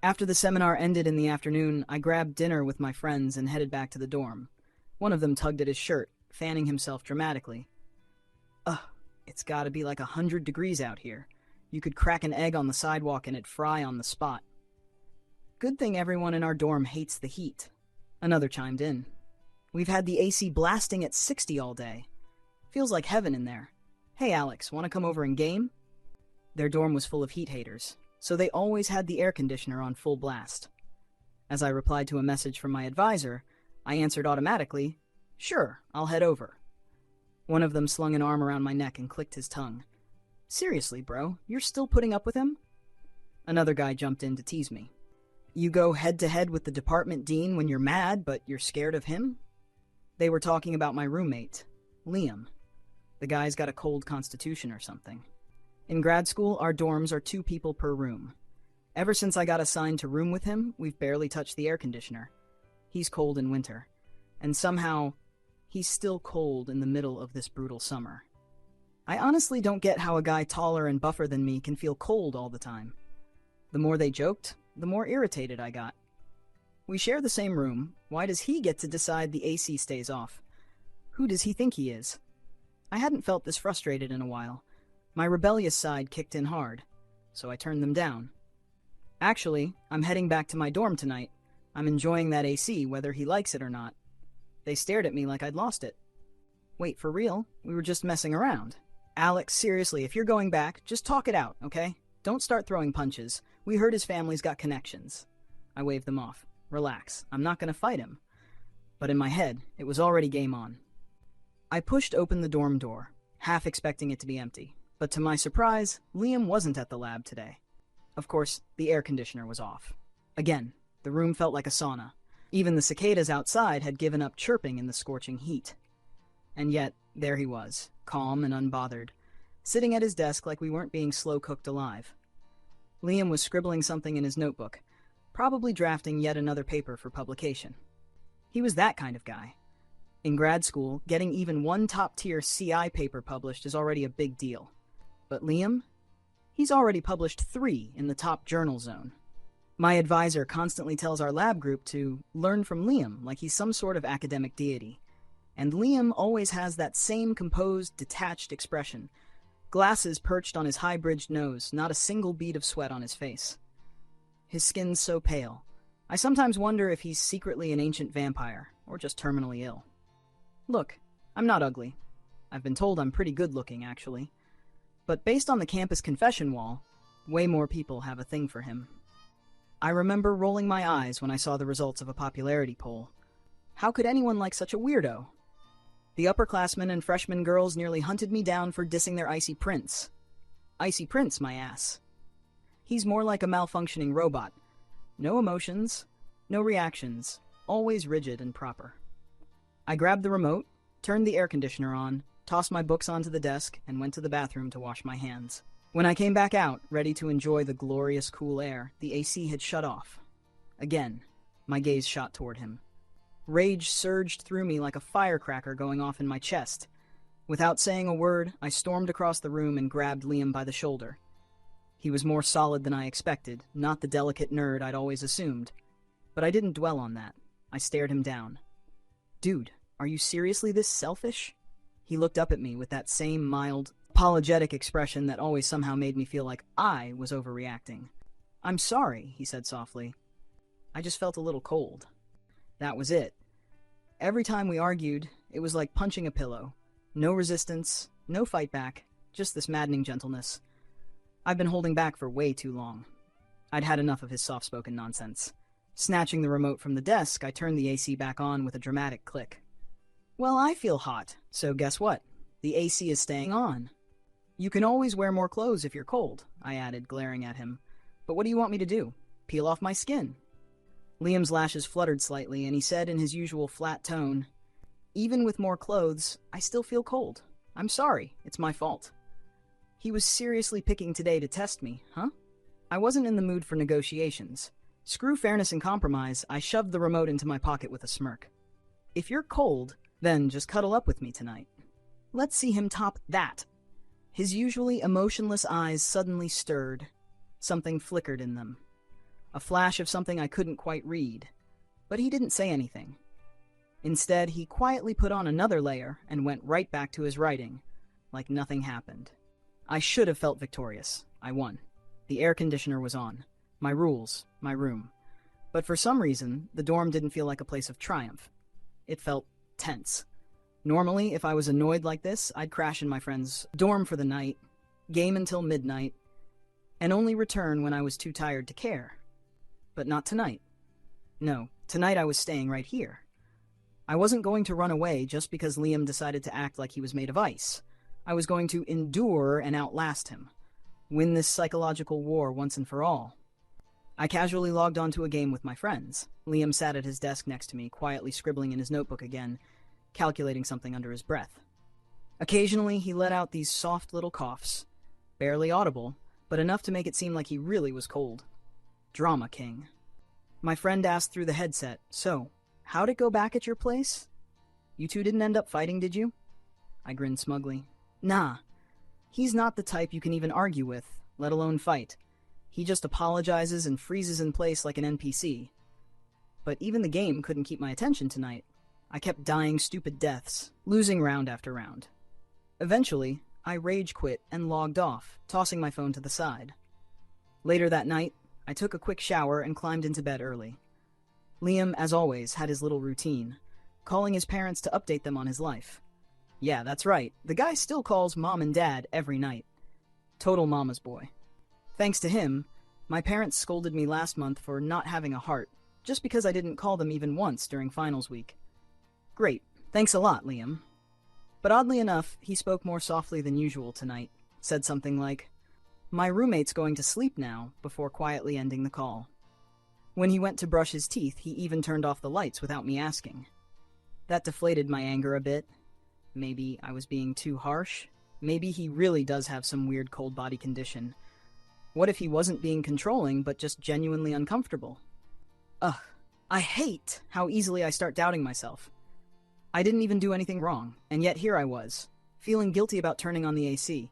After the seminar ended in the afternoon, I grabbed dinner with my friends and headed back to the dorm. One of them tugged at his shirt, fanning himself dramatically. Ugh, it's gotta be like 100 degrees out here. You could crack an egg on the sidewalk and it'd fry on the spot. Good thing everyone in our dorm hates the heat. Another chimed in. We've had the AC blasting at 60 all day. Feels like heaven in there. Hey Alex, wanna come over and game? Their dorm was full of heat haters, so they always had the air conditioner on full blast. As I replied to a message from my advisor, I answered automatically, "Sure, I'll head over." One of them slung an arm around my neck and clicked his tongue. "Seriously, bro, you're still putting up with him?" Another guy jumped in to tease me. "You go head-to-head with the department dean when you're mad, but you're scared of him?" They were talking about my roommate, Liam. The guy's got a cold constitution or something. In grad school, our dorms are 2 people per room. Ever since I got assigned to room with him, we've barely touched the air conditioner. He's cold in winter, and somehow, he's still cold in the middle of this brutal summer. I honestly don't get how a guy taller and buffer than me can feel cold all the time. The more they joked, the more irritated I got. We share the same room. Why does he get to decide the AC stays off? Who does he think he is? I hadn't felt this frustrated in a while. My rebellious side kicked in hard, so I turned them down. Actually, I'm heading back to my dorm tonight. I'm enjoying that AC, whether he likes it or not. They stared at me like I'd lost it. Wait, for real? We were just messing around. Alex, seriously, if you're going back, just talk it out, okay? Don't start throwing punches. We heard his family's got connections. I waved them off. Relax, I'm not gonna fight him. But in my head, it was already game on. I pushed open the dorm door, half expecting it to be empty. But to my surprise, Liam wasn't at the lab today. Of course, the air conditioner was off. Again, the room felt like a sauna. Even the cicadas outside had given up chirping in the scorching heat. And yet, there he was, calm and unbothered, sitting at his desk like we weren't being slow-cooked alive. Liam was scribbling something in his notebook, probably drafting yet another paper for publication. He was that kind of guy. In grad school, getting even one top-tier CI paper published is already a big deal. But Liam? He's already published 3 in the top journal zone. My advisor constantly tells our lab group to learn from Liam like he's some sort of academic deity. And Liam always has that same composed, detached expression. Glasses perched on his high-bridged nose, not a single bead of sweat on his face. His skin's so pale. I sometimes wonder if he's secretly an ancient vampire, or just terminally ill. Look, I'm not ugly. I've been told I'm pretty good-looking, actually. But based on the campus confession wall, way more people have a thing for him. I remember rolling my eyes when I saw the results of a popularity poll. How could anyone like such a weirdo? The upperclassmen and freshman girls nearly hunted me down for dissing their icy prince. Icy prince, my ass. He's more like a malfunctioning robot. No emotions, no reactions, always rigid and proper. I grabbed the remote, turned the air conditioner on, tossed my books onto the desk, and went to the bathroom to wash my hands. When I came back out, ready to enjoy the glorious cool air, the AC had shut off. Again, my gaze shot toward him. Rage surged through me like a firecracker going off in my chest. Without saying a word, I stormed across the room and grabbed Liam by the shoulder. He was more solid than I expected, not the delicate nerd I'd always assumed. But I didn't dwell on that. I stared him down. Dude, are you seriously this selfish? He looked up at me with that same mild, apologetic expression that always somehow made me feel like I was overreacting. I'm sorry, he said softly. I just felt a little cold. That was it. Every time we argued, it was like punching a pillow. No resistance, no fight back, just this maddening gentleness. I've been holding back for way too long. I'd had enough of his soft-spoken nonsense. Snatching the remote from the desk, I turned the AC back on with a dramatic click. Well, I feel hot, so guess what? The AC is staying on. You can always wear more clothes if you're cold, I added, glaring at him. But what do you want me to do? Peel off my skin? Liam's lashes fluttered slightly, and he said in his usual flat tone, Even with more clothes, I still feel cold. I'm sorry, it's my fault. He was seriously picking today to test me, huh? I wasn't in the mood for negotiations. Screw fairness and compromise, I shoved the remote into my pocket with a smirk. If you're cold, then just cuddle up with me tonight. Let's see him top that. His usually emotionless eyes suddenly stirred. Something flickered in them. a flash of something I couldn't quite read. But he didn't say anything. Instead, he quietly put on another layer and went right back to his writing, like nothing happened. I should have felt victorious. I won. The air conditioner was on. My rules, my room. But for some reason, the dorm didn't feel like a place of triumph. It felt tense. Normally, if I was annoyed like this, I'd crash in my friend's dorm for the night, game until midnight, and only return when I was too tired to care. But not tonight. No, tonight I was staying right here. I wasn't going to run away just because Liam decided to act like he was made of ice. I was going to endure and outlast him. Win this psychological war once and for all. I casually logged onto a game with my friends. Liam sat at his desk next to me, quietly scribbling in his notebook again, calculating something under his breath. Occasionally, he let out these soft little coughs, barely audible, but enough to make it seem like he really was cold. Drama king. My friend asked through the headset, "So, how'd it go back at your place? You two didn't end up fighting, did you?" I grinned smugly. Nah, he's not the type you can even argue with, let alone fight. He just apologizes and freezes in place like an NPC. But even the game couldn't keep my attention tonight. I kept dying stupid deaths, losing round after round. Eventually, I rage quit and logged off, tossing my phone to the side. Later that night, I took a quick shower and climbed into bed early. Liam, as always, had his little routine, calling his parents to update them on his life. Yeah, that's right, the guy still calls mom and dad every night. Total mama's boy. Thanks to him, my parents scolded me last month for not having a heart, just because I didn't call them even once during finals week. Great, thanks a lot, Liam. But oddly enough, he spoke more softly than usual tonight, said something like, "My roommate's going to sleep now," before quietly ending the call. When he went to brush his teeth, he even turned off the lights without me asking. That deflated my anger a bit. Maybe I was being too harsh. Maybe he really does have some weird cold body condition. What if he wasn't being controlling, but just genuinely uncomfortable? Ugh, I hate how easily I start doubting myself. I didn't even do anything wrong, and yet here I was, feeling guilty about turning on the AC.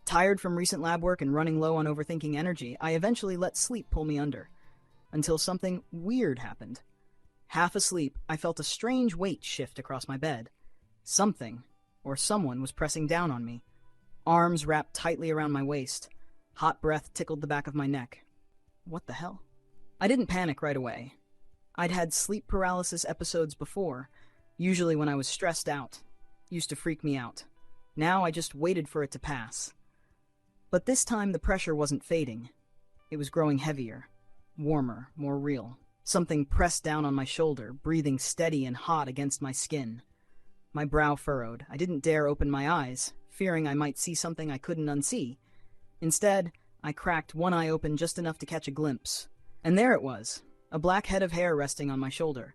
Tired from recent lab work and running low on overthinking energy, I eventually let sleep pull me under. Until something weird happened. Half asleep, I felt a strange weight shift across my bed. Something, or someone, was pressing down on me. Arms wrapped tightly around my waist. Hot breath tickled the back of my neck. What the hell? I didn't panic right away. I'd had sleep paralysis episodes before, usually when I was stressed out. Used to freak me out. Now I just waited for it to pass. But this time the pressure wasn't fading. It was growing heavier, warmer, more real. Something pressed down on my shoulder, breathing steady and hot against my skin. My brow furrowed. I didn't dare open my eyes, fearing I might see something I couldn't unsee. Instead, I cracked one eye open just enough to catch a glimpse. And there it was, a black head of hair resting on my shoulder.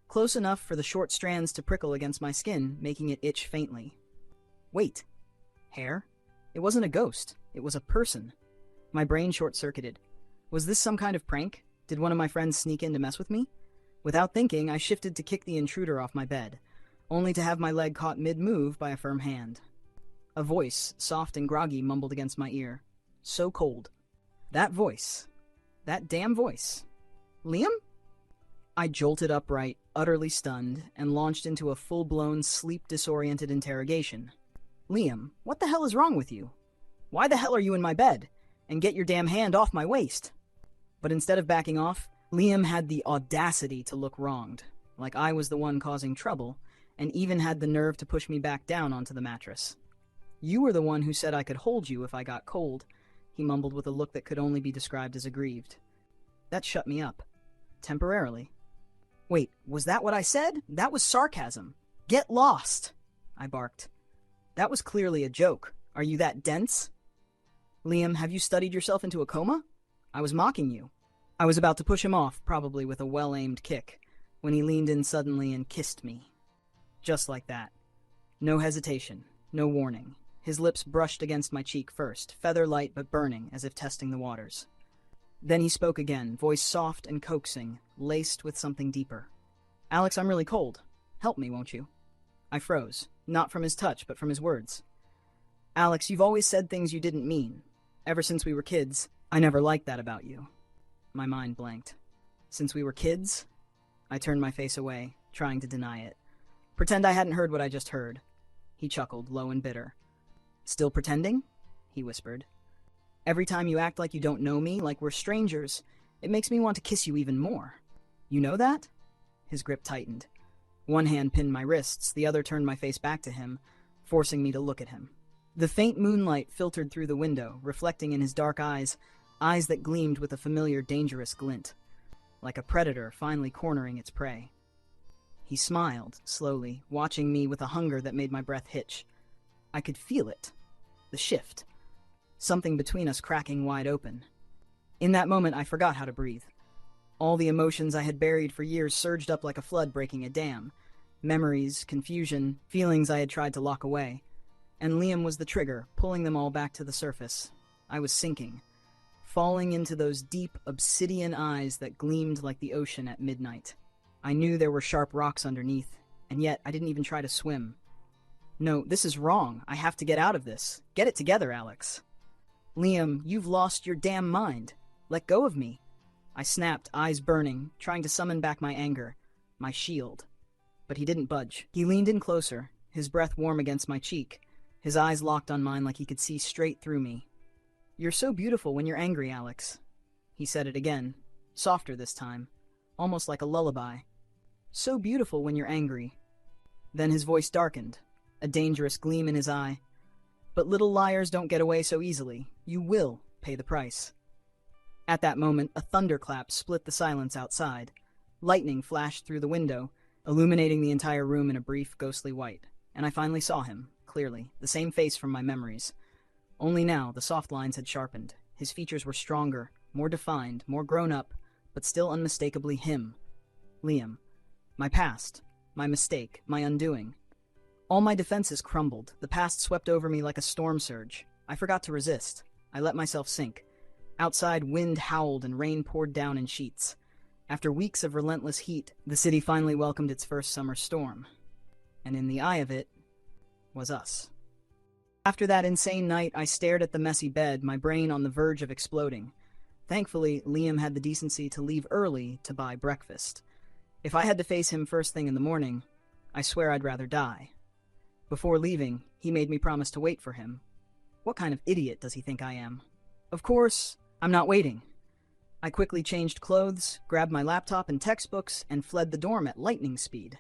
Close enough for the short strands to prickle against my skin, making it itch faintly. Wait. Hair? It wasn't a ghost. It was a person. My brain short-circuited. Was this some kind of prank? Did one of my friends sneak in to mess with me? Without thinking, I shifted to kick the intruder off my bed, only to have my leg caught mid-move by a firm hand. A voice, soft and groggy, mumbled against my ear. So cold. That voice. That damn voice. Liam? I jolted upright, utterly stunned, and launched into a full-blown, sleep-disoriented interrogation. Liam, what the hell is wrong with you? Why the hell are you in my bed? And get your damn hand off my waist. But instead of backing off, Liam had the audacity to look wronged, like I was the one causing trouble, and even had the nerve to push me back down onto the mattress. You were the one who said I could hold you if I got cold, he mumbled with a look that could only be described as aggrieved. That shut me up. Temporarily. Wait, was that what I said? That was sarcasm. Get lost, I barked. That was clearly a joke. Are you that dense? Liam, have you studied yourself into a coma? I was mocking you. I was about to push him off, probably with a well-aimed kick, when he leaned in suddenly and kissed me. Just like that. No hesitation, no warning. His lips brushed against my cheek first, feather light but burning, as if testing the waters. Then he spoke again, voice soft and coaxing, laced with something deeper. Alex, I'm really cold. Help me, won't you? I froze, not from his touch, but from his words. Alex, you've always said things you didn't mean. Ever since we were kids, I never liked that about you. My mind blanked. Since we were kids? I turned my face away, trying to deny it. Pretend I hadn't heard what I just heard. He chuckled, low and bitter. Still pretending? He whispered. Every time you act like you don't know me, like we're strangers, it makes me want to kiss you even more. You know that? His grip tightened. One hand pinned my wrists, the other turned my face back to him, forcing me to look at him. The faint moonlight filtered through the window, reflecting in his dark eyes, eyes that gleamed with a familiar, dangerous glint, like a predator finally cornering its prey. He smiled, slowly, watching me with a hunger that made my breath hitch. I could feel it. The shift. Something between us cracking wide open. In that moment, I forgot how to breathe. All the emotions I had buried for years surged up like a flood breaking a dam. Memories, confusion, feelings I had tried to lock away. And Liam was the trigger, pulling them all back to the surface. I was sinking, falling into those deep, obsidian eyes that gleamed like the ocean at midnight. I knew there were sharp rocks underneath, and yet I didn't even try to swim. No, this is wrong. I have to get out of this. Get it together, Alex. Liam, you've lost your damn mind. Let go of me. I snapped, eyes burning, trying to summon back my anger, my shield. But he didn't budge. He leaned in closer, his breath warm against my cheek, his eyes locked on mine like he could see straight through me. You're so beautiful when you're angry, Alex. He said it again, softer this time, almost like a lullaby. So beautiful when you're angry. Then his voice darkened, a dangerous gleam in his eye. But little liars don't get away so easily. You will pay the price. At that moment, a thunderclap split the silence outside. Lightning flashed through the window, illuminating the entire room in a brief, ghostly white. And I finally saw him, clearly, the same face from my memories. Only now, the soft lines had sharpened. His features were stronger, more defined, more grown up, but still unmistakably him. Liam. My past. My mistake. My undoing. All my defenses crumbled. The past swept over me like a storm surge. I forgot to resist. I let myself sink. Outside, wind howled and rain poured down in sheets. After weeks of relentless heat, the city finally welcomed its first summer storm. And in the eye of it was us. After that insane night, I stared at the messy bed, my brain on the verge of exploding. Thankfully, Liam had the decency to leave early to buy breakfast. If I had to face him first thing in the morning, I swear I'd rather die. Before leaving, he made me promise to wait for him. What kind of idiot does he think I am? Of course, I'm not waiting. I quickly changed clothes, grabbed my laptop and textbooks, and fled the dorm at lightning speed.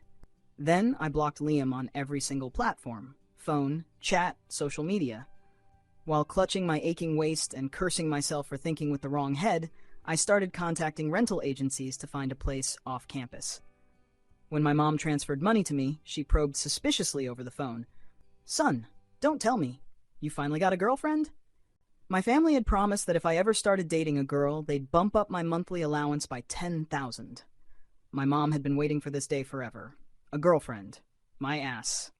Then I blocked Liam on every single platform. Phone, chat, social media. While clutching my aching waist and cursing myself for thinking with the wrong head, I started contacting rental agencies to find a place off campus. When my mom transferred money to me, she probed suspiciously over the phone. Son, don't tell me. You finally got a girlfriend? My family had promised that if I ever started dating a girl, they'd bump up my monthly allowance by $10,000. My mom had been waiting for this day forever. A girlfriend. My ass.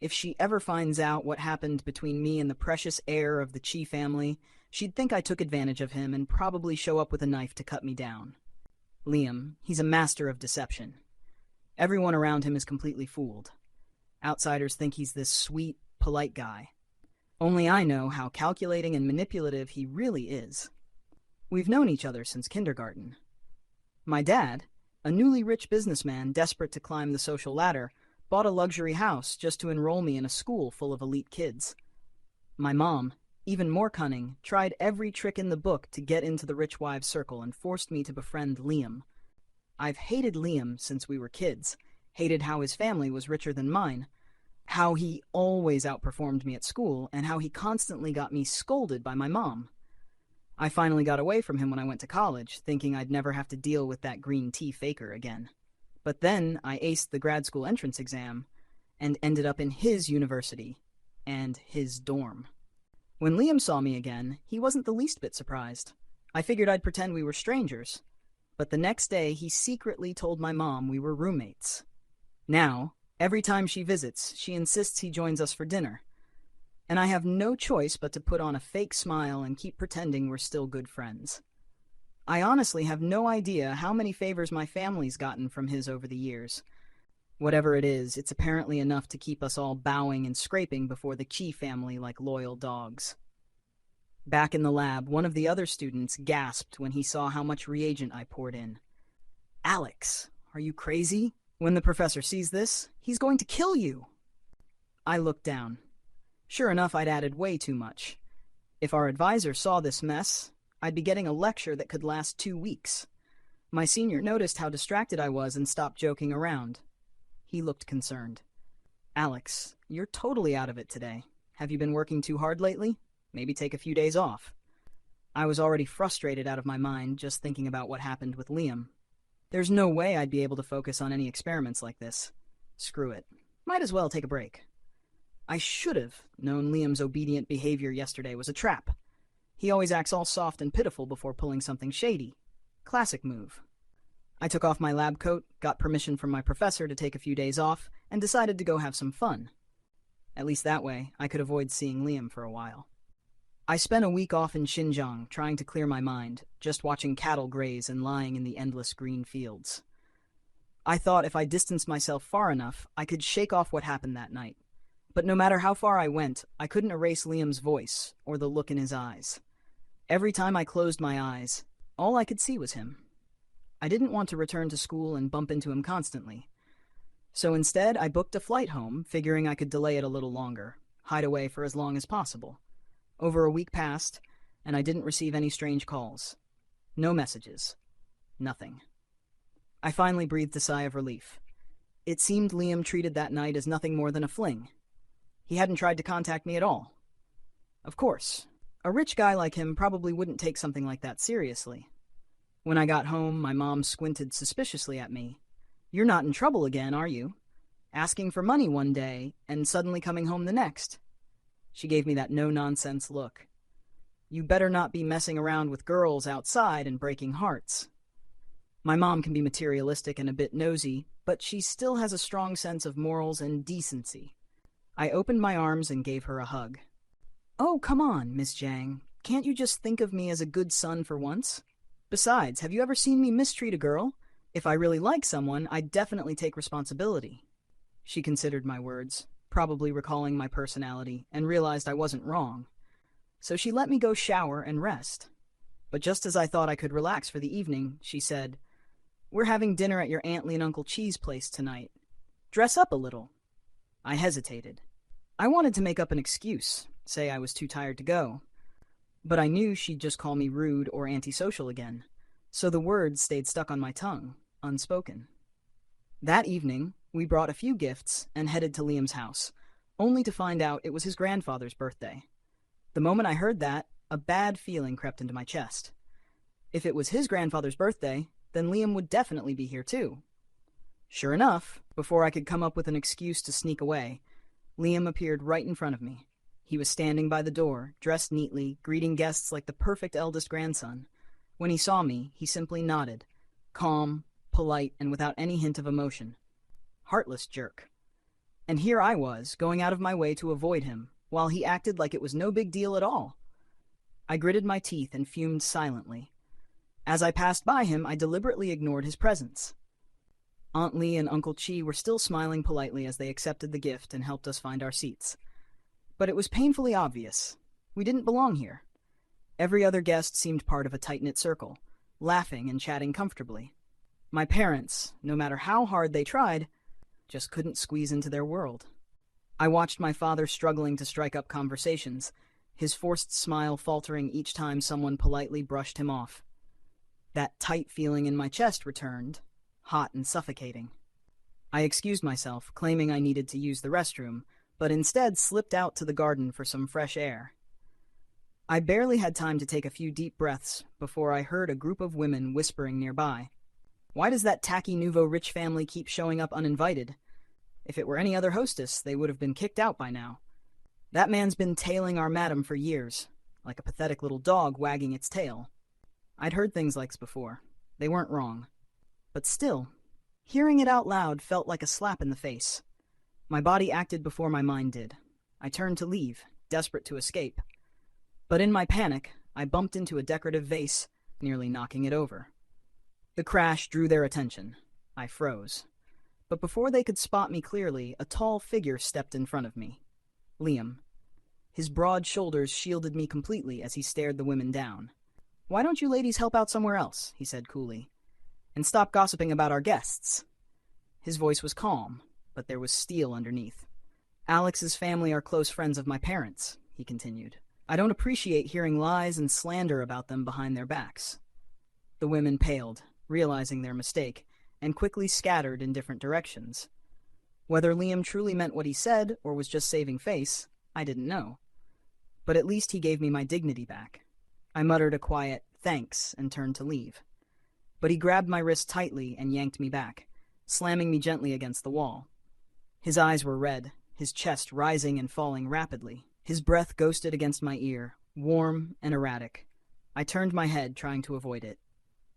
If she ever finds out what happened between me and the precious heir of the Chi family, she'd think I took advantage of him and probably show up with a knife to cut me down. Liam, he's a master of deception. Everyone around him is completely fooled. Outsiders think he's this sweet, polite guy. Only I know how calculating and manipulative he really is. We've known each other since kindergarten. My dad, a newly rich businessman desperate to climb the social ladder, bought a luxury house just to enroll me in a school full of elite kids. My mom, even more cunning, tried every trick in the book to get into the rich wives' circle and forced me to befriend Liam. I've hated Liam since we were kids, hated how his family was richer than mine, how he always outperformed me at school, and how he constantly got me scolded by my mom. I finally got away from him when I went to college, thinking I'd never have to deal with that green tea faker again. But then I aced the grad school entrance exam and ended up in his university and his dorm. When Liam saw me again, he wasn't the least bit surprised. I figured I'd pretend we were strangers. But the next day, he secretly told my mom we were roommates. Now, every time she visits, she insists he joins us for dinner. And I have no choice but to put on a fake smile and keep pretending we're still good friends. I honestly have no idea how many favors my family's gotten from his over the years. Whatever it is, it's apparently enough to keep us all bowing and scraping before the Chi family like loyal dogs. Back in the lab, one of the other students gasped when he saw how much reagent I poured in. Alex, are you crazy? When the professor sees this, he's going to kill you. I looked down. Sure enough, I'd added way too much. If our advisor saw this mess, I'd be getting a lecture that could last 2 weeks. My senior noticed how distracted I was and stopped joking around. He looked concerned. Alex, you're totally out of it today. Have you been working too hard lately? Maybe take a few days off. I was already frustrated out of my mind just thinking about what happened with Liam. There's no way I'd be able to focus on any experiments like this. Screw it. Might as well take a break. I should have known Liam's obedient behavior yesterday was a trap. He always acts all soft and pitiful before pulling something shady. Classic move. I took off my lab coat, got permission from my professor to take a few days off, and decided to go have some fun. At least that way, I could avoid seeing Liam for a while. I spent a week off in Xinjiang trying to clear my mind, just watching cattle graze and lying in the endless green fields. I thought if I distanced myself far enough, I could shake off what happened that night. But no matter how far I went, I couldn't erase Liam's voice or the look in his eyes. Every time I closed my eyes, all I could see was him. I didn't want to return to school and bump into him constantly. So instead, I booked a flight home, figuring I could delay it a little longer, hide away for as long as possible. Over a week passed, and I didn't receive any strange calls. No messages. Nothing. I finally breathed a sigh of relief. It seemed Liam treated that night as nothing more than a fling. He hadn't tried to contact me at all. Of course, a rich guy like him probably wouldn't take something like that seriously. When I got home, my mom squinted suspiciously at me. You're not in trouble again, are you? Asking for money one day and suddenly coming home the next. She gave me that no-nonsense look. You better not be messing around with girls outside and breaking hearts. My mom can be materialistic and a bit nosy, but she still has a strong sense of morals and decency. I opened my arms and gave her a hug. Oh, come on, Miss Jang. Can't you just think of me as a good son for once? Besides, have you ever seen me mistreat a girl? If I really like someone, I'd definitely take responsibility. She considered my words, probably recalling my personality, and realized I wasn't wrong. So she let me go shower and rest. But just as I thought I could relax for the evening, she said, We're having dinner at your Aunt Lee and Uncle Cheese place tonight. Dress up a little. I hesitated. I wanted to make up an excuse, say I was too tired to go. But I knew she'd just call me rude or antisocial again, so the words stayed stuck on my tongue, unspoken. That evening, we brought a few gifts and headed to Liam's house, only to find out it was his grandfather's birthday. The moment I heard that, a bad feeling crept into my chest. If it was his grandfather's birthday, then Liam would definitely be here too. Sure enough, before I could come up with an excuse to sneak away, Liam appeared right in front of me. He was standing by the door, dressed neatly, greeting guests like the perfect eldest grandson. When he saw me, he simply nodded, calm, polite, and without any hint of emotion. Heartless jerk. And here I was, going out of my way to avoid him, while he acted like it was no big deal at all. I gritted my teeth and fumed silently. As I passed by him, I deliberately ignored his presence. Aunt Lee and Uncle Chi were still smiling politely as they accepted the gift and helped us find our seats. But it was painfully obvious. We didn't belong here. Every other guest seemed part of a tight-knit circle, laughing and chatting comfortably. My parents, no matter how hard they tried, just couldn't squeeze into their world. I watched my father struggling to strike up conversations, his forced smile faltering each time someone politely brushed him off. That tight feeling in my chest returned, hot and suffocating. I excused myself, claiming I needed to use the restroom, but instead slipped out to the garden for some fresh air. I barely had time to take a few deep breaths before I heard a group of women whispering nearby. Why does that tacky nouveau rich family keep showing up uninvited? If it were any other hostess, they would have been kicked out by now. That man's been tailing our madam for years, like a pathetic little dog wagging its tail. I'd heard things like this before. They weren't wrong. But still, hearing it out loud felt like a slap in the face. My body acted before my mind did. I turned to leave, desperate to escape. But in my panic, I bumped into a decorative vase, nearly knocking it over. The crash drew their attention. I froze. But before they could spot me clearly, a tall figure stepped in front of me. Liam. His broad shoulders shielded me completely as he stared the women down. "Why don't you ladies help out somewhere else?" he said coolly. "And stop gossiping about our guests." His voice was calm, but there was steel underneath. "Alex's family are close friends of my parents," he continued. "I don't appreciate hearing lies and slander about them behind their backs." The women paled, realizing their mistake, and quickly scattered in different directions. Whether Liam truly meant what he said or was just saving face, I didn't know. But at least he gave me my dignity back. I muttered a quiet thanks and turned to leave. But he grabbed my wrist tightly and yanked me back, slamming me gently against the wall. His eyes were red, his chest rising and falling rapidly. His breath ghosted against my ear, warm and erratic. I turned my head, trying to avoid it.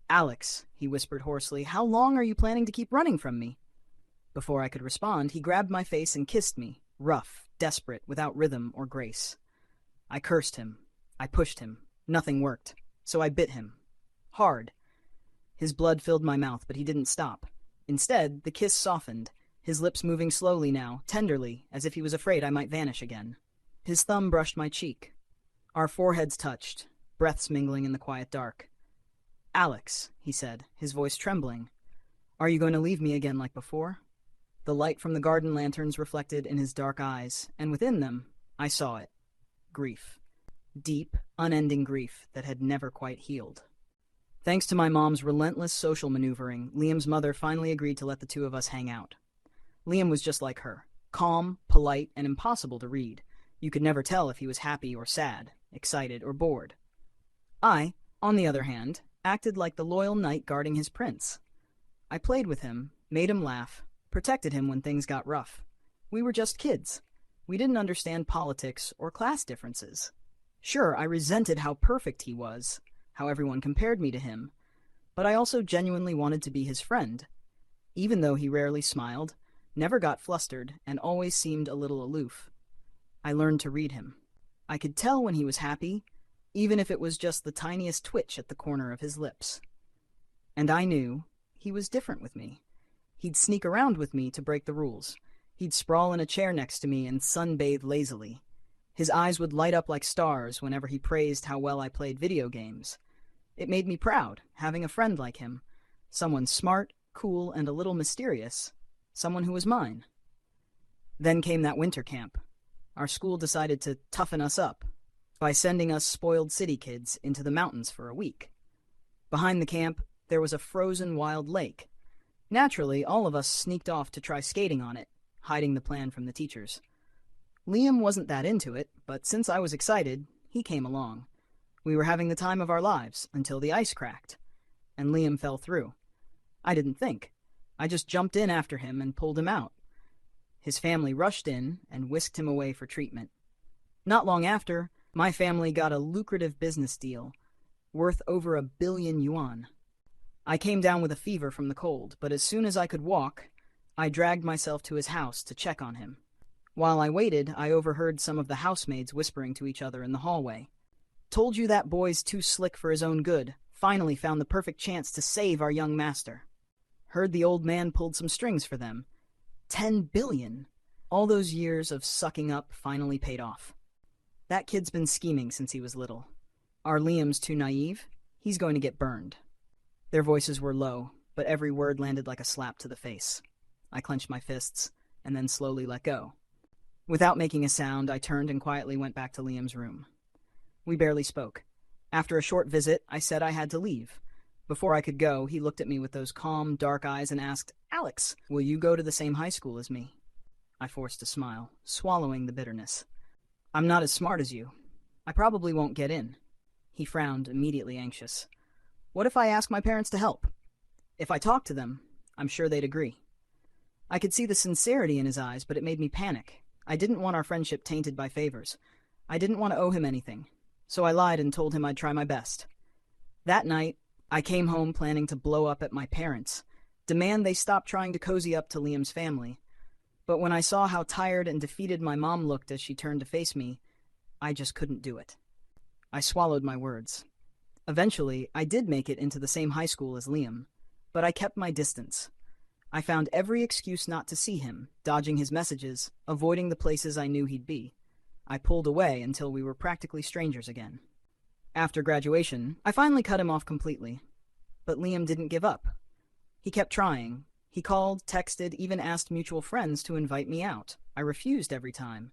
"Alex," he whispered hoarsely, "how long are you planning to keep running from me?" Before I could respond, he grabbed my face and kissed me, rough, desperate, without rhythm or grace. I cursed him. I pushed him. Nothing worked. So I bit him. Hard. His blood filled my mouth, but he didn't stop. Instead, the kiss softened, his lips moving slowly now, tenderly, as if he was afraid I might vanish again. His thumb brushed my cheek. Our foreheads touched, breaths mingling in the quiet dark. "Alex," he said, his voice trembling, "are you going to leave me again like before?" The light from the garden lanterns reflected in his dark eyes, and within them, I saw it. Grief. Deep, unending grief that had never quite healed. Thanks to my mom's relentless social maneuvering, Liam's mother finally agreed to let the two of us hang out. Liam was just like her, calm, polite, and impossible to read. You could never tell if he was happy or sad, excited or bored. I, on the other hand, acted like the loyal knight guarding his prince. I played with him, made him laugh, protected him when things got rough. We were just kids. We didn't understand politics or class differences. Sure, I resented how perfect he was, how everyone compared me to him, but I also genuinely wanted to be his friend. Even though he rarely smiled, never got flustered, and always seemed a little aloof. I learned to read him. I could tell when he was happy, even if it was just the tiniest twitch at the corner of his lips. And I knew he was different with me. He'd sneak around with me to break the rules. He'd sprawl in a chair next to me and sunbathe lazily. His eyes would light up like stars whenever he praised how well I played video games. It made me proud, having a friend like him. Someone smart, cool, and a little mysterious. Someone who was mine. Then came that winter camp. Our school decided to toughen us up by sending us spoiled city kids into the mountains for a week. Behind the camp, there was a frozen wild lake. Naturally, all of us sneaked off to try skating on it, hiding the plan from the teachers. Liam wasn't that into it, but since I was excited, he came along. We were having the time of our lives until the ice cracked, and Liam fell through. I didn't think. I just jumped in after him and pulled him out. His family rushed in and whisked him away for treatment. Not long after, my family got a lucrative business deal, worth over 1 billion yuan. I came down with a fever from the cold, but as soon as I could walk, I dragged myself to his house to check on him. While I waited, I overheard some of the housemaids whispering to each other in the hallway. "Told you that boy's too slick for his own good. Finally found the perfect chance to save our young master. Heard the old man pulled some strings for them. 10 billion. All those years of sucking up finally paid off. That kid's been scheming since he was little. Our Liam's too naive. He's going to get burned." Their voices were low, but every word landed like a slap to the face. I clenched my fists, and then slowly let go. Without making a sound, I turned and quietly went back to Liam's room. We barely spoke. After a short visit, I said I had to leave. Before I could go, he looked at me with those calm, dark eyes and asked, "Alex, will you go to the same high school as me?" I forced a smile, swallowing the bitterness. "I'm not as smart as you. I probably won't get in." He frowned, immediately anxious. "What if I ask my parents to help? If I talk to them, I'm sure they'd agree." I could see the sincerity in his eyes, but it made me panic. I didn't want our friendship tainted by favors. I didn't want to owe him anything, so I lied and told him I'd try my best. That night, I came home planning to blow up at my parents, demand they stop trying to cozy up to Liam's family. But when I saw how tired and defeated my mom looked as she turned to face me, I just couldn't do it. I swallowed my words. Eventually, I did make it into the same high school as Liam, but I kept my distance. I found every excuse not to see him, dodging his messages, avoiding the places I knew he'd be. I pulled away until we were practically strangers again. After graduation, I finally cut him off completely. But Liam didn't give up. He kept trying. He called, texted, even asked mutual friends to invite me out. I refused every time.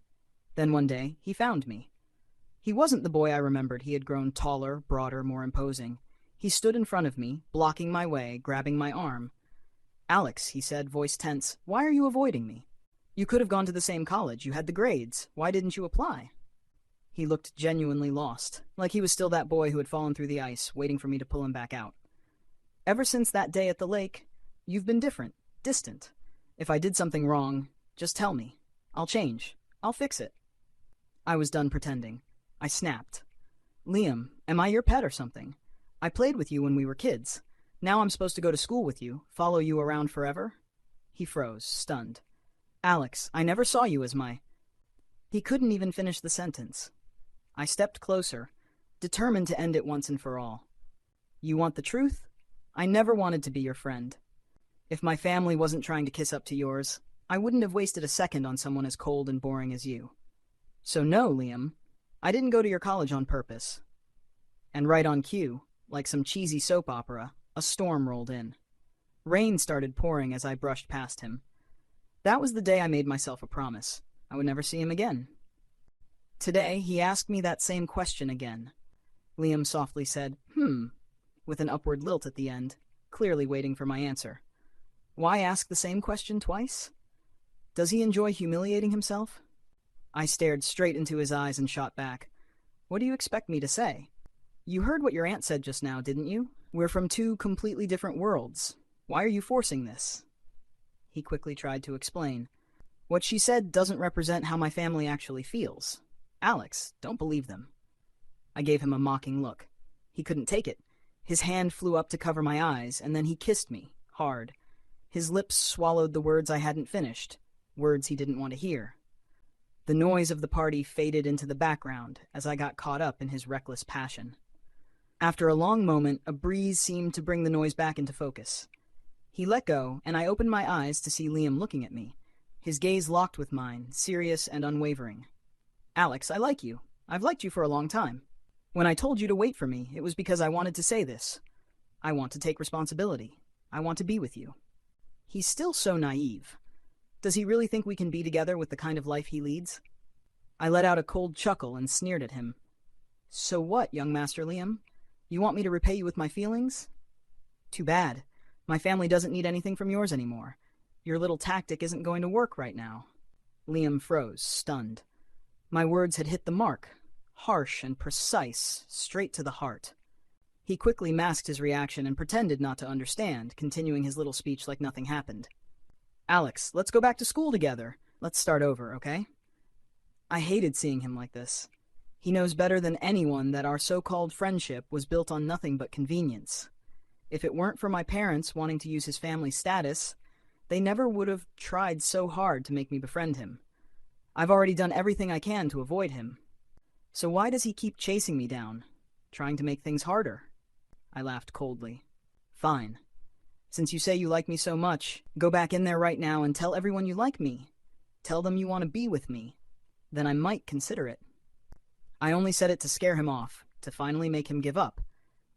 Then one day, he found me. He wasn't the boy I remembered. He had grown taller, broader, more imposing. He stood in front of me, blocking my way, grabbing my arm. "Alex," he said, voice tense, "why are you avoiding me? You could have gone to the same college. You had the grades. Why didn't you apply?" He looked genuinely lost, like he was still that boy who had fallen through the ice, waiting for me to pull him back out. "Ever since that day at the lake, you've been different, distant. If I did something wrong, just tell me. I'll change. I'll fix it." I was done pretending. I snapped. "Liam, am I your pet or something? I played with you when we were kids. Now I'm supposed to go to school with you, follow you around forever?" He froze, stunned. "Alex, I never saw you as my—" He couldn't even finish the sentence. I stepped closer, determined to end it once and for all. "You want the truth? I never wanted to be your friend. If my family wasn't trying to kiss up to yours, I wouldn't have wasted a second on someone as cold and boring as you. So no, Liam, I didn't go to your college on purpose." And right on cue, like some cheesy soap opera, a storm rolled in. Rain started pouring as I brushed past him. That was the day I made myself a promise. I would never see him again. Today, he asked me that same question again. Liam softly said, with an upward lilt at the end, clearly waiting for my answer. Why ask the same question twice? Does he enjoy humiliating himself? I stared straight into his eyes and shot back. What do you expect me to say? You heard what your aunt said just now, didn't you? We're from two completely different worlds. Why are you forcing this? He quickly tried to explain. What she said doesn't represent how my family actually feels. Alex, don't believe them. I gave him a mocking look. He couldn't take it. His hand flew up to cover my eyes, and then he kissed me, hard. His lips swallowed the words I hadn't finished, words he didn't want to hear. The noise of the party faded into the background as I got caught up in his reckless passion. After a long moment, a breeze seemed to bring the noise back into focus. He let go, and I opened my eyes to see Liam looking at me, his gaze locked with mine, serious and unwavering. Alex, I like you. I've liked you for a long time. When I told you to wait for me, it was because I wanted to say this. I want to take responsibility. I want to be with you. He's still so naive. Does he really think we can be together with the kind of life he leads? I let out a cold chuckle and sneered at him. So what, young Master Liam? You want me to repay you with my feelings? Too bad. My family doesn't need anything from yours anymore. Your little tactic isn't going to work right now. Liam froze, stunned. My words had hit the mark, harsh and precise, straight to the heart. He quickly masked his reaction and pretended not to understand, continuing his little speech like nothing happened. Alex, let's go back to school together. Let's start over, okay? I hated seeing him like this. He knows better than anyone that our so-called friendship was built on nothing but convenience. If it weren't for my parents wanting to use his family status, they never would have tried so hard to make me befriend him. I've already done everything I can to avoid him. So why does he keep chasing me down, trying to make things harder? I laughed coldly. Fine. Since you say you like me so much, go back in there right now and tell everyone you like me. Tell them you want to be with me. Then I might consider it. I only said it to scare him off, to finally make him give up.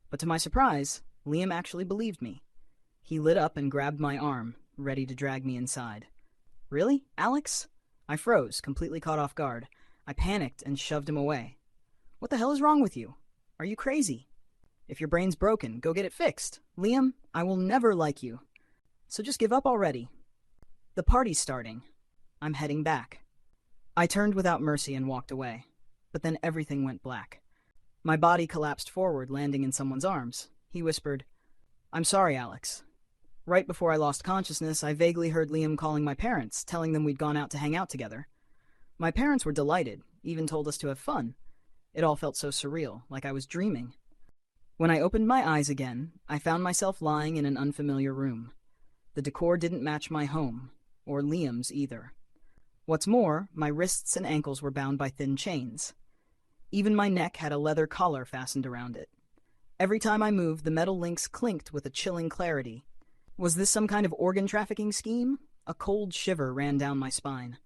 But to my surprise, Liam actually believed me. He lit up and grabbed my arm, ready to drag me inside. Really, Alex? I froze, completely caught off guard. I panicked and shoved him away. What the hell is wrong with you? Are you crazy? If your brain's broken, go get it fixed. Liam, I will never like you. So just give up already. The party's starting. I'm heading back. I turned without mercy and walked away. But then everything went black. My body collapsed forward, landing in someone's arms. He whispered, I'm sorry, Alex. Right before I lost consciousness, I vaguely heard Liam calling my parents, telling them we'd gone out to hang out together. My parents were delighted, even told us to have fun. It all felt so surreal, like I was dreaming. When I opened my eyes again, I found myself lying in an unfamiliar room. The decor didn't match my home, or Liam's either. What's more, my wrists and ankles were bound by thin chains. Even my neck had a leather collar fastened around it. Every time I moved, the metal links clinked with a chilling clarity. Was this some kind of organ trafficking scheme? A cold shiver ran down my spine.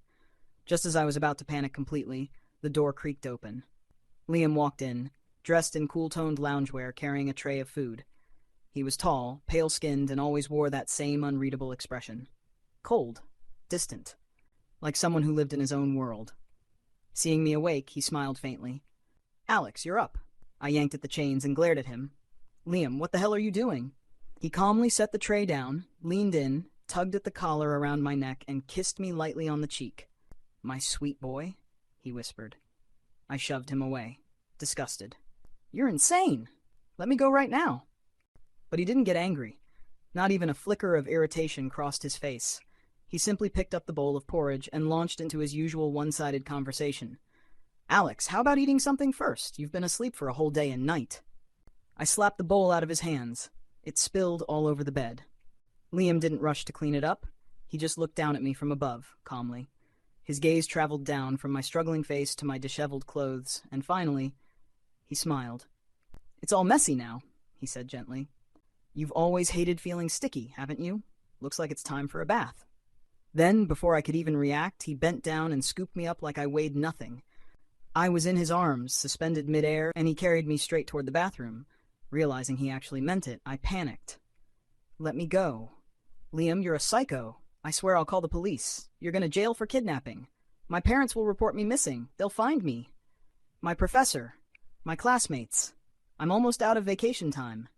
Just as I was about to panic completely, The door creaked open. Liam walked in, dressed in cool-toned loungewear carrying a tray of food. He was tall, pale-skinned, and always wore that same unreadable expression. Cold, distant, like someone who lived in his own world. Seeing me awake, he smiled faintly. "Alex, you're up." I yanked at the chains and glared at him. "Liam, what the hell are you doing?" He calmly set the tray down, leaned in, tugged at the collar around my neck, and kissed me lightly on the cheek. "My sweet boy," he whispered. I shoved him away, disgusted. "You're insane! Let me go right now." But he didn't get angry. Not even a flicker of irritation crossed his face. He simply picked up the bowl of porridge and launched into his usual one-sided conversation. "Alex, how about eating something first? You've been asleep for a whole day and night." I slapped the bowl out of his hands. It spilled all over the bed. Liam didn't rush to clean it up. He just looked down at me from above, calmly. His gaze traveled down from my struggling face to my disheveled clothes, and finally, he smiled. "It's all messy now," he said gently. "You've always hated feeling sticky, haven't you? Looks like it's time for a bath." Then, before I could even react, he bent down and scooped me up like I weighed nothing. I was in his arms, suspended midair, and he carried me straight toward the bathroom. Realizing he actually meant it, I panicked. "Let me go." "Liam, you're a psycho. I swear I'll call the police. You're going to jail for kidnapping. My parents will report me missing. They'll find me. My professor. My classmates. I'm almost out of vacation time.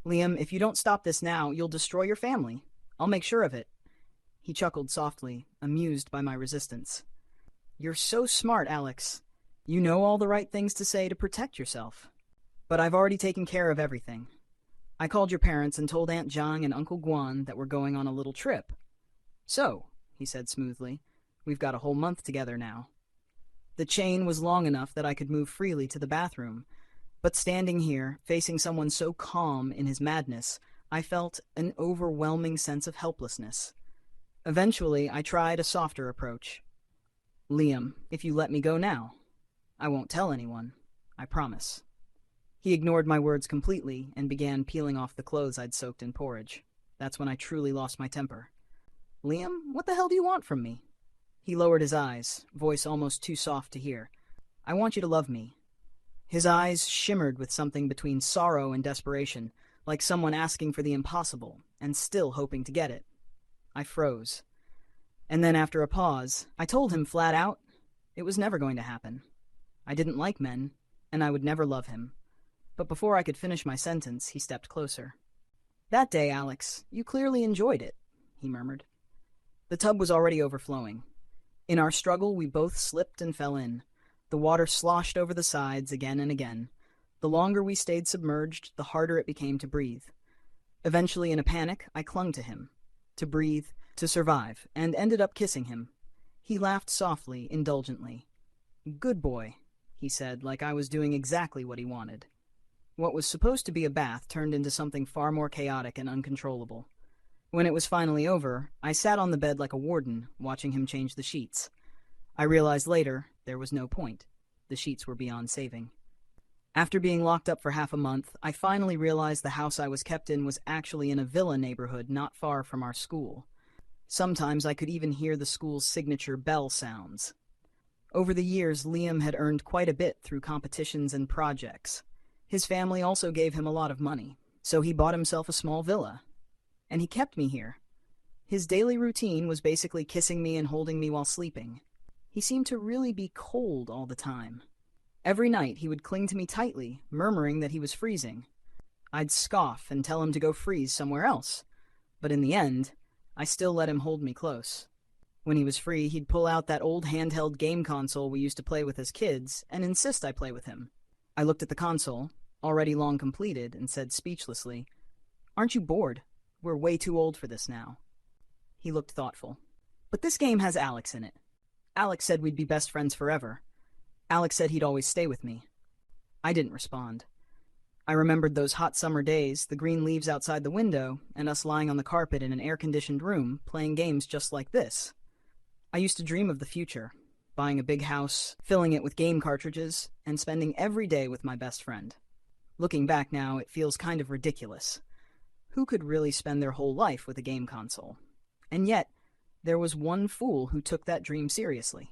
Liam, if you don't stop this now, you'll destroy your family. I'll make sure of it." He chuckled softly, amused by my resistance. "You're so smart, Alex. You know all the right things to say to protect yourself. But I've already taken care of everything. I called your parents and told Aunt Zhang and Uncle Guan that we're going on a little trip. So," he said smoothly, "we've got a whole month together now." The chain was long enough that I could move freely to the bathroom, but standing here, facing someone so calm in his madness, I felt an overwhelming sense of helplessness. Eventually, I tried a softer approach. "Liam, if you let me go now, I won't tell anyone. I promise." He ignored my words completely and began peeling off the clothes I'd soaked in porridge. That's when I truly lost my temper. "Liam, what the hell do you want from me?" He lowered his eyes, voice almost too soft to hear. "I want you to love me." His eyes shimmered with something between sorrow and desperation, like someone asking for the impossible and still hoping to get it. I froze. And then after a pause, I told him flat out, it was never going to happen. I didn't like men, and I would never love him. But before I could finish my sentence, he stepped closer. "That day, Alex, you clearly enjoyed it," he murmured. The tub was already overflowing. In our struggle, we both slipped and fell in. The water sloshed over the sides again and again. The longer we stayed submerged, the harder it became to breathe. Eventually, in a panic, I clung to him. To breathe, to survive, and ended up kissing him. He laughed softly, indulgently. "Good boy," he said, like I was doing exactly what he wanted. What was supposed to be a bath turned into something far more chaotic and uncontrollable. When it was finally over, I sat on the bed like a warden, watching him change the sheets. I realized later there was no point. The sheets were beyond saving. After being locked up for half a month, I finally realized the house I was kept in was actually in a villa neighborhood not far from our school. Sometimes I could even hear the school's signature bell sounds. Over the years, Liam had earned quite a bit through competitions and projects. His family also gave him a lot of money, so he bought himself a small villa. And he kept me here. His daily routine was basically kissing me and holding me while sleeping. He seemed to really be cold all the time. Every night he would cling to me tightly, murmuring that he was freezing. I'd scoff and tell him to go freeze somewhere else. But in the end, I still let him hold me close. When he was free, he'd pull out that old handheld game console we used to play with as kids and insist I play with him. I looked at the console, already long completed, and said speechlessly, "Aren't you bored? We're way too old for this now." He looked thoughtful. "But this game has Alex in it. Alex said we'd be best friends forever. Alex said he'd always stay with me." I didn't respond. I remembered those hot summer days, the green leaves outside the window, and us lying on the carpet in an air-conditioned room, playing games just like this. I used to dream of the future, buying a big house, filling it with game cartridges, and spending every day with my best friend. Looking back now, it feels kind of ridiculous. Who could really spend their whole life with a game console? And yet, there was one fool who took that dream seriously.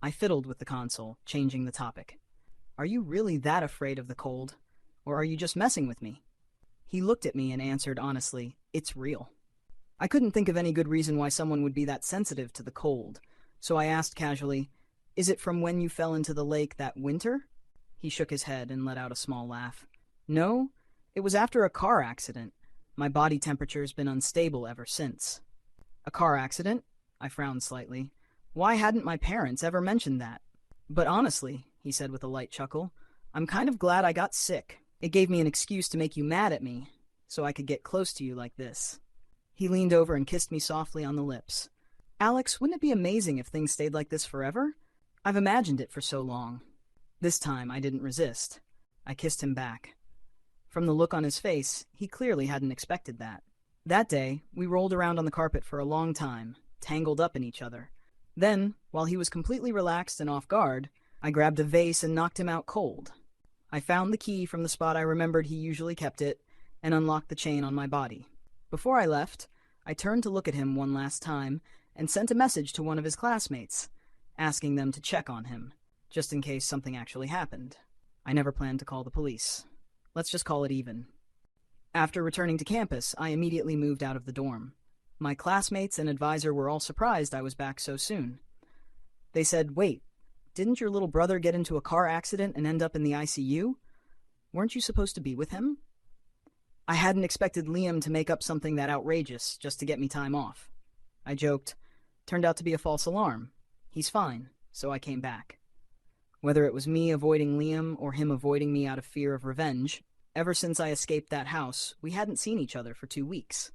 I fiddled with the console, changing the topic. Are you really that afraid of the cold? Or are you just messing with me? He looked at me and answered honestly, it's real. I couldn't think of any good reason why someone would be that sensitive to the cold, so I asked casually, is it from when you fell into the lake that winter? He shook his head and let out a small laugh. No, it was after a car accident. My body temperature's been unstable ever since. A car accident? I frowned slightly. Why hadn't my parents ever mentioned that? But honestly, he said with a light chuckle, I'm kind of glad I got sick. It gave me an excuse to make you mad at me, so I could get close to you like this. He leaned over and kissed me softly on the lips. Alex, wouldn't it be amazing if things stayed like this forever? I've imagined it for so long. This time I didn't resist. I kissed him back. From the look on his face, he clearly hadn't expected that. That day, we rolled around on the carpet for a long time, tangled up in each other. Then, while he was completely relaxed and off guard, I grabbed a vase and knocked him out cold. I found the key from the spot I remembered he usually kept it and unlocked the chain on my body. Before I left, I turned to look at him one last time and sent a message to one of his classmates, asking them to check on him, just in case something actually happened. I never planned to call the police. Let's just call it even. After returning to campus, I immediately moved out of the dorm. My classmates and advisor were all surprised I was back so soon. They said, wait, didn't your little brother get into a car accident and end up in the ICU? Weren't you supposed to be with him? I hadn't expected Liam to make up something that outrageous just to get me time off. I joked, turned out to be a false alarm. He's fine, so I came back. Whether it was me avoiding Liam or him avoiding me out of fear of revenge, ever since I escaped that house, we hadn't seen each other for 2 weeks.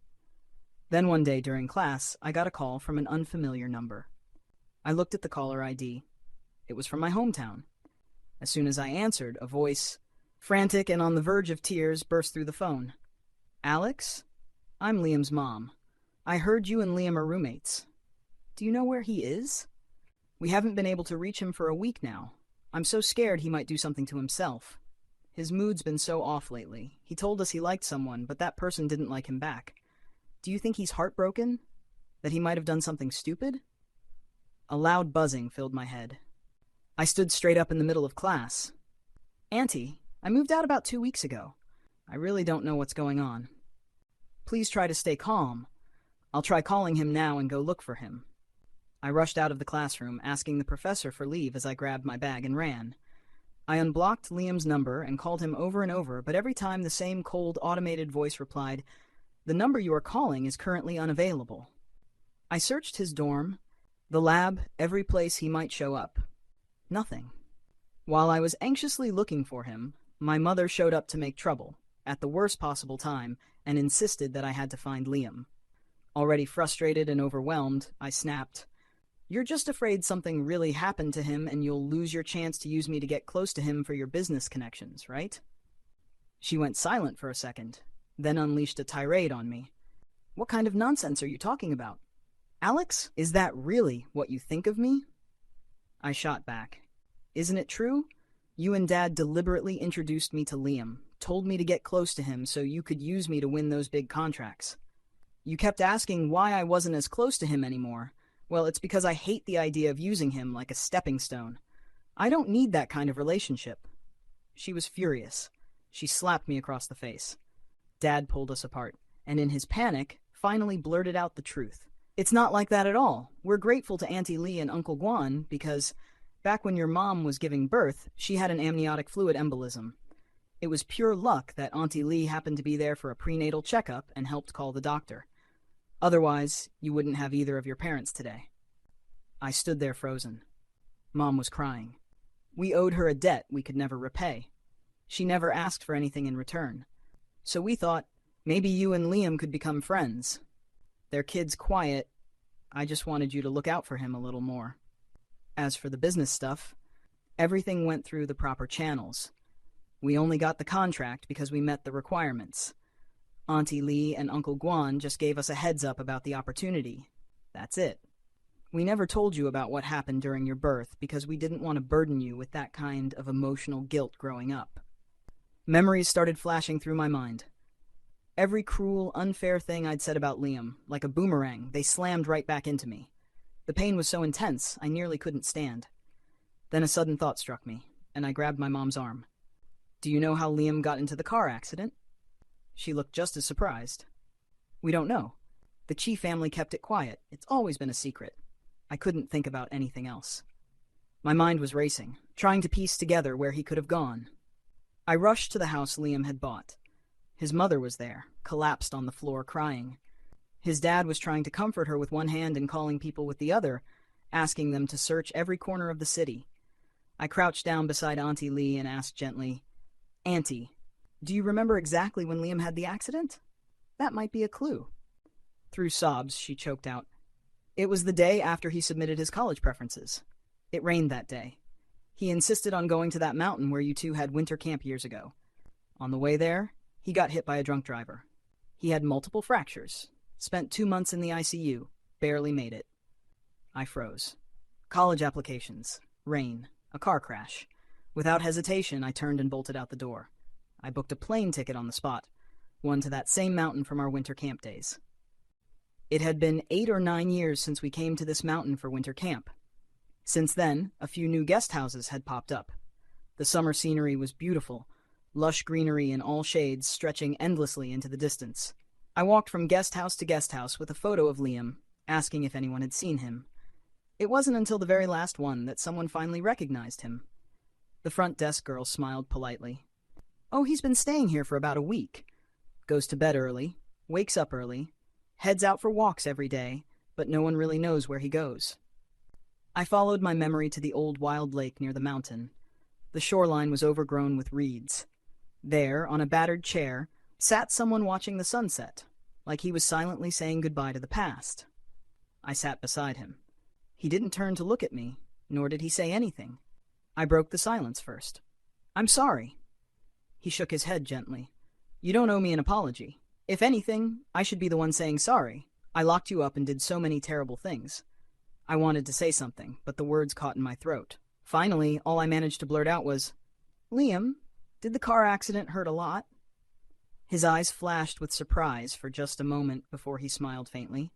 Then one day during class, I got a call from an unfamiliar number. I looked at the caller ID. It was from my hometown. As soon as I answered, a voice, frantic and on the verge of tears, burst through the phone. Alex? I'm Liam's mom. I heard you and Liam are roommates. Do you know where he is? We haven't been able to reach him for a week now. I'm so scared he might do something to himself. His mood's been so off lately. He told us he liked someone, but that person didn't like him back. Do you think he's heartbroken? That he might have done something stupid? A loud buzzing filled my head. I stood straight up in the middle of class. Auntie, I moved out about 2 weeks ago. I really don't know what's going on. Please try to stay calm. I'll try calling him now and go look for him. I rushed out of the classroom, asking the professor for leave as I grabbed my bag and ran. I unblocked Liam's number and called him over and over, but every time the same cold, automated voice replied, "The number you are calling is currently unavailable." I searched his dorm, the lab, every place he might show up. Nothing. While I was anxiously looking for him, my mother showed up to make trouble, at the worst possible time, and insisted that I had to find Liam. Already frustrated and overwhelmed, I snapped, "You're just afraid something really happened to him and you'll lose your chance to use me to get close to him for your business connections, right?" She went silent for a second, then unleashed a tirade on me. "What kind of nonsense are you talking about? Alex, is that really what you think of me?" I shot back. "Isn't it true? You and Dad deliberately introduced me to Liam, told me to get close to him so you could use me to win those big contracts. You kept asking why I wasn't as close to him anymore. Well, it's because I hate the idea of using him like a stepping stone. I don't need that kind of relationship." She was furious. She slapped me across the face. Dad pulled us apart, and in his panic, finally blurted out the truth. "It's not like that at all. We're grateful to Auntie Lee and Uncle Guan because back when your mom was giving birth, she had an amniotic fluid embolism. It was pure luck that Auntie Lee happened to be there for a prenatal checkup and helped call the doctor. Otherwise, you wouldn't have either of your parents today." I stood there frozen. Mom was crying. We owed her a debt we could never repay. She never asked for anything in return. So we thought, maybe you and Liam could become friends. Their kid's quiet. I just wanted you to look out for him a little more. As for the business stuff, everything went through the proper channels. We only got the contract because we met the requirements. Auntie Lee and Uncle Guan just gave us a heads up about the opportunity. That's it. We never told you about what happened during your birth because we didn't want to burden you with that kind of emotional guilt growing up. Memories started flashing through my mind. Every cruel, unfair thing I'd said about Liam, like a boomerang, they slammed right back into me. The pain was so intense, I nearly couldn't stand. Then a sudden thought struck me, and I grabbed my mom's arm. "Do you know how Liam got into the car accident?" She looked just as surprised. "We don't know. The Chi family kept it quiet. It's always been a secret." I couldn't think about anything else. My mind was racing, trying to piece together where he could have gone. I rushed to the house Liam had bought. His mother was there, collapsed on the floor crying. His dad was trying to comfort her with one hand and calling people with the other, asking them to search every corner of the city. I crouched down beside Auntie Lee and asked gently, "Auntie, do you remember exactly when Liam had the accident? That might be a clue." Through sobs, she choked out, "It was the day after he submitted his college preferences. It rained that day. He insisted on going to that mountain where you two had winter camp years ago. On the way there, he got hit by a drunk driver. He had multiple fractures, spent 2 months in the ICU, barely made it." I froze. College applications, rain, a car crash. Without hesitation, I turned and bolted out the door. I booked a plane ticket on the spot, one to that same mountain from our winter camp days. It had been 8 or 9 years since we came to this mountain for winter camp. Since then, a few new guest houses had popped up. The summer scenery was beautiful, lush greenery in all shades stretching endlessly into the distance. I walked from guest house to guest house with a photo of Liam, asking if anyone had seen him. It wasn't until the very last one that someone finally recognized him. The front desk girl smiled politely. "Oh, he's been staying here for about a week. Goes to bed early, wakes up early, heads out for walks every day, but no one really knows where he goes." I followed my memory to the old wild lake near the mountain. The shoreline was overgrown with reeds. There, on a battered chair, sat someone watching the sunset, like he was silently saying goodbye to the past. I sat beside him. He didn't turn to look at me, nor did he say anything. I broke the silence first. "I'm sorry." He shook his head gently. "You don't owe me an apology. If anything, I should be the one saying sorry. I locked you up and did so many terrible things." I wanted to say something, but the words caught in my throat. Finally, all I managed to blurt out was, "Liam, did the car accident hurt a lot?" His eyes flashed with surprise for just a moment before he smiled faintly.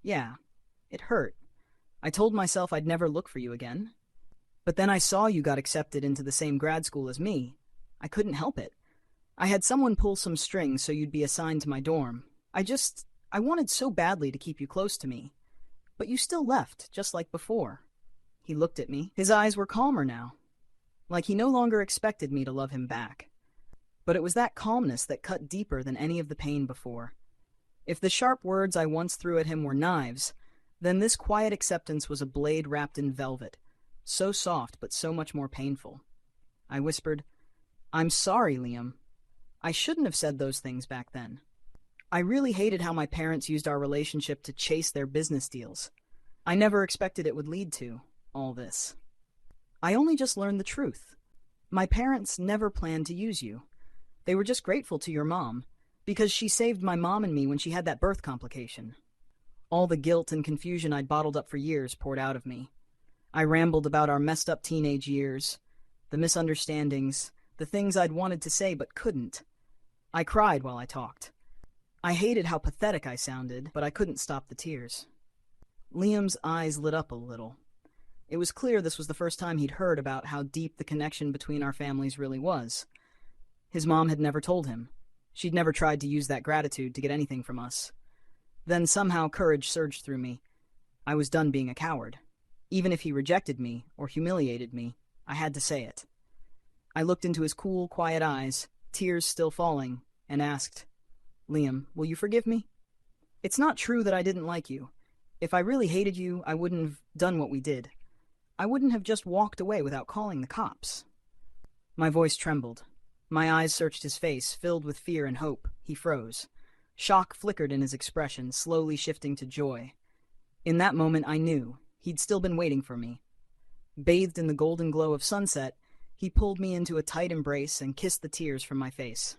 "Yeah, it hurt. I told myself I'd never look for you again. But then I saw you got accepted into the same grad school as me. I couldn't help it. I had someone pull some strings so you'd be assigned to my dorm. I wanted so badly to keep you close to me. But you still left, just like before." He looked at me. His eyes were calmer now, like he no longer expected me to love him back. But it was that calmness that cut deeper than any of the pain before. If the sharp words I once threw at him were knives, then this quiet acceptance was a blade wrapped in velvet, so soft but so much more painful. I whispered, "I'm sorry, Liam. I shouldn't have said those things back then. I really hated how my parents used our relationship to chase their business deals. I never expected it would lead to all this. I only just learned the truth. My parents never planned to use you. They were just grateful to your mom, because she saved my mom and me when she had that birth complication." All the guilt and confusion I'd bottled up for years poured out of me. I rambled about our messed up teenage years, the misunderstandings, the things I'd wanted to say but couldn't. I cried while I talked. I hated how pathetic I sounded, but I couldn't stop the tears. Liam's eyes lit up a little. It was clear this was the first time he'd heard about how deep the connection between our families really was. His mom had never told him. She'd never tried to use that gratitude to get anything from us. Then somehow courage surged through me. I was done being a coward. Even if he rejected me or humiliated me, I had to say it. I looked into his cool, quiet eyes, tears still falling, and asked, "Liam, will you forgive me? It's not true that I didn't like you. If I really hated you, I wouldn't have done what we did. I wouldn't have just walked away without calling the cops." My voice trembled. My eyes searched his face, filled with fear and hope. He froze. Shock flickered in his expression, slowly shifting to joy. In that moment, I knew he'd still been waiting for me. Bathed in the golden glow of sunset, he pulled me into a tight embrace and kissed the tears from my face.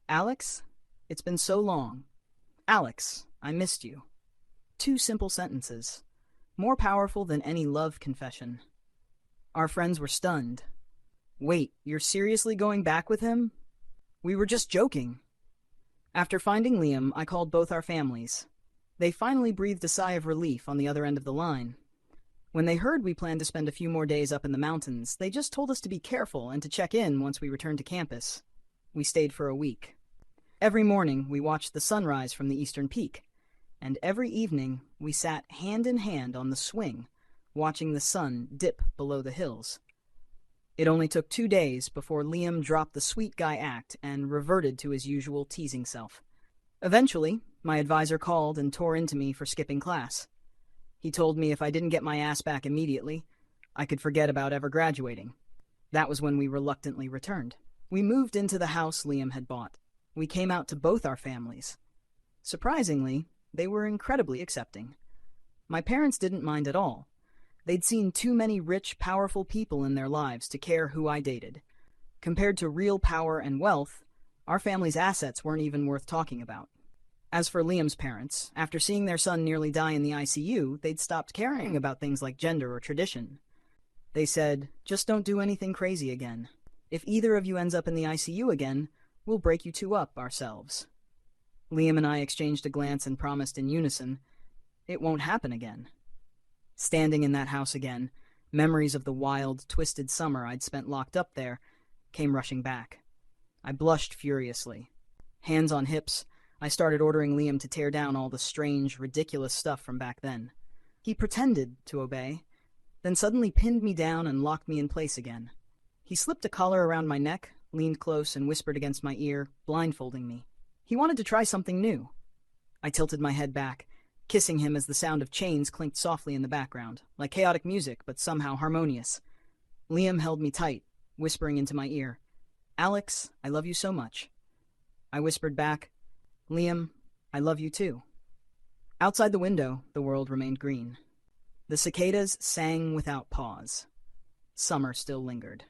"Alex, it's been so long. Alex, I missed you." 2 simple sentences, more powerful than any love confession. Our friends were stunned. "Wait, you're seriously going back with him?" "We were just joking." After finding Liam, I called both our families. They finally breathed a sigh of relief on the other end of the line. When they heard we planned to spend a few more days up in the mountains, they just told us to be careful and to check in once we returned to campus. We stayed for a week. Every morning, we watched the sunrise from the eastern peak, and every evening, we sat hand in hand on the swing, watching the sun dip below the hills. It only took 2 days before Liam dropped the sweet guy act and reverted to his usual teasing self. Eventually, my advisor called and tore into me for skipping class. He told me if I didn't get my ass back immediately, I could forget about ever graduating. That was when we reluctantly returned. We moved into the house Liam had bought. We came out to both our families. Surprisingly, they were incredibly accepting. My parents didn't mind at all. They'd seen too many rich, powerful people in their lives to care who I dated. Compared to real power and wealth, our family's assets weren't even worth talking about. As for Liam's parents, after seeing their son nearly die in the ICU, they'd stopped caring about things like gender or tradition. They said, "Just don't do anything crazy again. If either of you ends up in the ICU again, we'll break you two up ourselves." Liam and I exchanged a glance and promised in unison, "It won't happen again." Standing in that house again, memories of the wild, twisted summer I'd spent locked up there came rushing back. I blushed furiously. Hands on hips, I started ordering Liam to tear down all the strange, ridiculous stuff from back then. He pretended to obey, then suddenly pinned me down and locked me in place again. He slipped a collar around my neck, leaned close, and whispered against my ear, blindfolding me. He wanted to try something new. I tilted my head back, kissing him as the sound of chains clinked softly in the background, like chaotic music, but somehow harmonious. Liam held me tight, whispering into my ear, "Alex, I love you so much." I whispered back, "Liam, I love you too." Outside the window, the world remained green. The cicadas sang without pause. Summer still lingered.